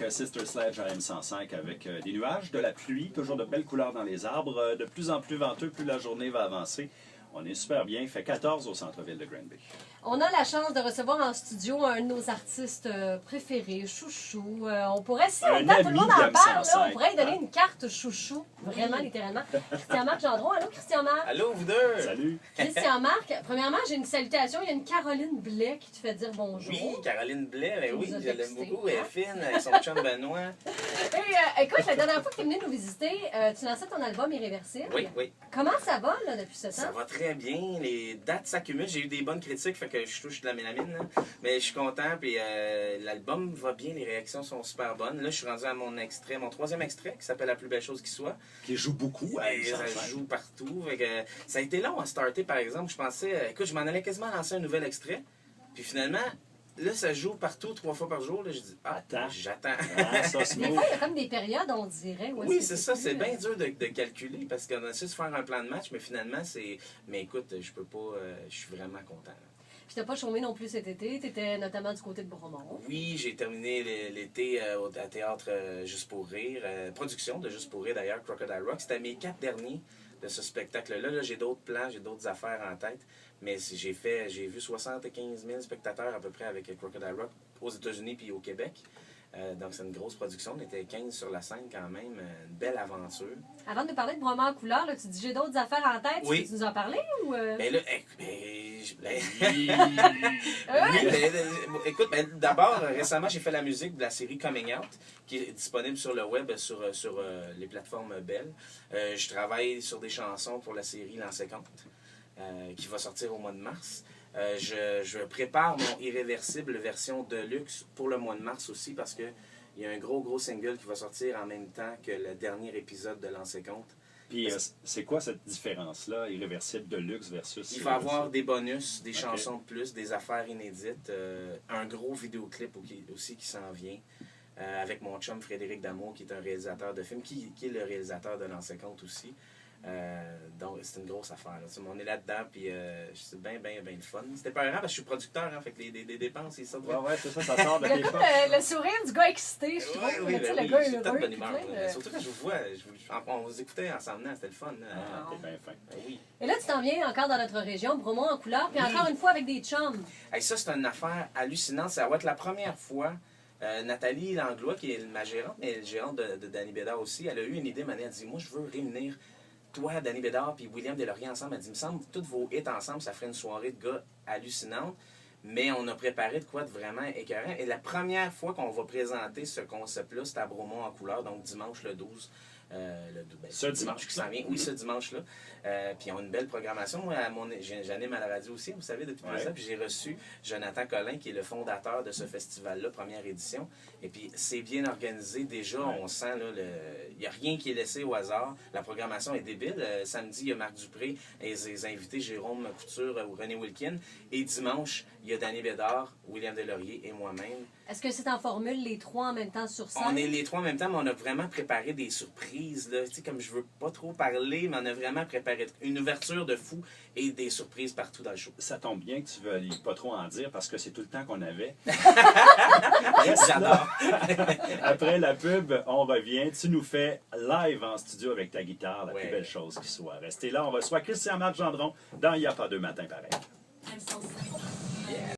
Sister Sledge à M105 avec des nuages, de la pluie, toujours de belles couleurs dans les arbres, de plus en plus venteux, plus la journée va avancer. On est super bien, il fait 14 au centre-ville de Granby. On a la chance de recevoir en studio un de nos artistes préférés, Chouchou. On pourrait, si Un longtemps tout le monde en ami parle, là, d'M105, on pourrait lui donner une carte Chouchou, vraiment littéralement. Christian-Marc Gendron. Allô, Christian-Marc? Allô, vous deux! Salut! Christian-Marc, premièrement, j'ai une salutation. Il y a une Caroline Blais qui te fait dire bonjour. Oui, Caroline Blais, ben oui, nous a je l'aime texté, beaucoup. Elle hein? est fine avec son chum Benoît. Et, écoute, la dernière fois que tu es venu nous visiter, tu lançais ton album Irréversible. Oui, oui. Comment ça va là, depuis ce Ça temps? va très bien. Les dates s'accumulent. J'ai eu des bonnes critiques, fait que je touche de la mélamine. Là. Mais je suis content. Puis l'album va bien. Les réactions sont super bonnes. Là, je suis rendu à mon extrait, mon troisième extrait, qui s'appelle La plus belle chose qui soit. Qui joue beaucoup à Et ça M105. joue partout. Fait que, ça a été long à starter, par exemple. Je pensais, écoute, je m'en allais quasiment lancer un nouvel extrait. Puis finalement, là, ça joue partout 3 fois par jour. Là, je dis, Attends. j'attends. Ah, ça se Des moue. fois, il y a comme des périodes, on dirait. Où est-ce Oui, que c'est ça, plus, c'est bien dur de calculer parce qu'on a su se faire un plan de match, mais finalement, c'est. Mais écoute, je peux pas. Je suis vraiment content. Là. Puis t'as pas chômé non plus cet été. Tu étais notamment du côté de Bromont. Oui, j'ai terminé l'été au théâtre Juste pour rire, production de Juste pour rire d'ailleurs, Crocodile Rock. C'était mes 4 derniers de ce spectacle-là. Là, j'ai d'autres plans, j'ai d'autres affaires en tête, mais j'ai vu 75 000 spectateurs à peu près avec Crocodile Rock aux États-Unis puis au Québec. Donc, c'est une grosse production. On était 15 sur la scène quand même. Une belle aventure. Avant de nous parler de Bromont en couleur, là, tu dis j'ai d'autres affaires en tête. Oui. Tu nous en parler ou. Ben là, écoute, d'abord, récemment, j'ai fait la musique de la série Coming Out, qui est disponible sur le web, sur les plateformes Bell. Je travaille sur des chansons pour la série L'An 50, qui va sortir au mois de mars. Je prépare mon Irréversible version Deluxe pour le mois de mars aussi, parce que il y a un gros single qui va sortir en même temps que le dernier épisode de L'An 50. Puis c'est quoi cette différence-là, Irréversible de luxe versus... Il va y avoir des bonus, des chansons de plus, des affaires inédites, un gros vidéoclip aussi qui s'en vient, avec mon chum Frédéric Damour, qui est un réalisateur de films, qui est le réalisateur de L'An 50 aussi. Donc, c'est une grosse affaire. Là. On est là-dedans, puis c'est bien le fun. C'était pas grave parce que je suis producteur, hein, fait que les dépenses, ils sortent. Ouais, c'est ça sort de Il y a tes comme poches. le sourire du gars excité, je trouve. Oui, Tu sais, ben le gars je suis heureux. tout de bonne puis humeur. plein de- Là. Surtout quand je vous vois, on vous écoutait ensemble, c'était le fun. T'es bien fin. Ben oui. Et là, tu t'en viens encore dans notre région, Bromont en couleur, puis encore une fois avec des chums. Hey, ça, c'est une affaire hallucinante. Ça va être la première fois. Nathalie Langlois, qui est ma gérante, mais le gérante de Danny Bédard aussi, elle a eu une idée, elle a dit, moi, je veux réunir toi, Danny Bédard, puis William Deslauriers ensemble. Elle dit, il me semble, tous vos hits ensemble, ça ferait une soirée de gars hallucinante. Mais on a préparé de quoi de vraiment écœurant. Et la première fois qu'on va présenter ce concept-là, c'est à Bromont en couleur, donc dimanche le 12. Ce dimanche qui s'en vient. Oui, ce dimanche-là. Puis ils ont une belle programmation. Moi, j'anime à la radio aussi, vous savez, depuis ça. Puis j'ai reçu Jonathan Collin, qui est le fondateur de ce festival-là, première édition. Et puis c'est bien organisé. Déjà, on sent, là, il n'y a rien qui est laissé au hasard. La programmation est débile. Samedi, il y a Marc Dupré et ses invités, Jérôme Couture ou René Wilkin. Et dimanche, il y a Danny Bédard, William Deslauriers et moi-même. Est-ce que c'est en formule les trois en même temps sur scène? On est les trois en même temps, mais on a vraiment préparé des surprises. Là. Tu sais, comme je veux pas trop parler, mais on a vraiment préparé une ouverture de fou et des surprises partout dans le show. Ça tombe bien que tu ne veuilles pas trop en dire parce que c'est tout le temps qu'on avait. J'adore. Après la pub, on revient. Tu nous fais live en studio avec ta guitare, la plus Ouais. belle chose qui soit. Restez là, on reçoit Christian-Marc Gendron dans Il n'y a pas deux matins pareil. Elles sont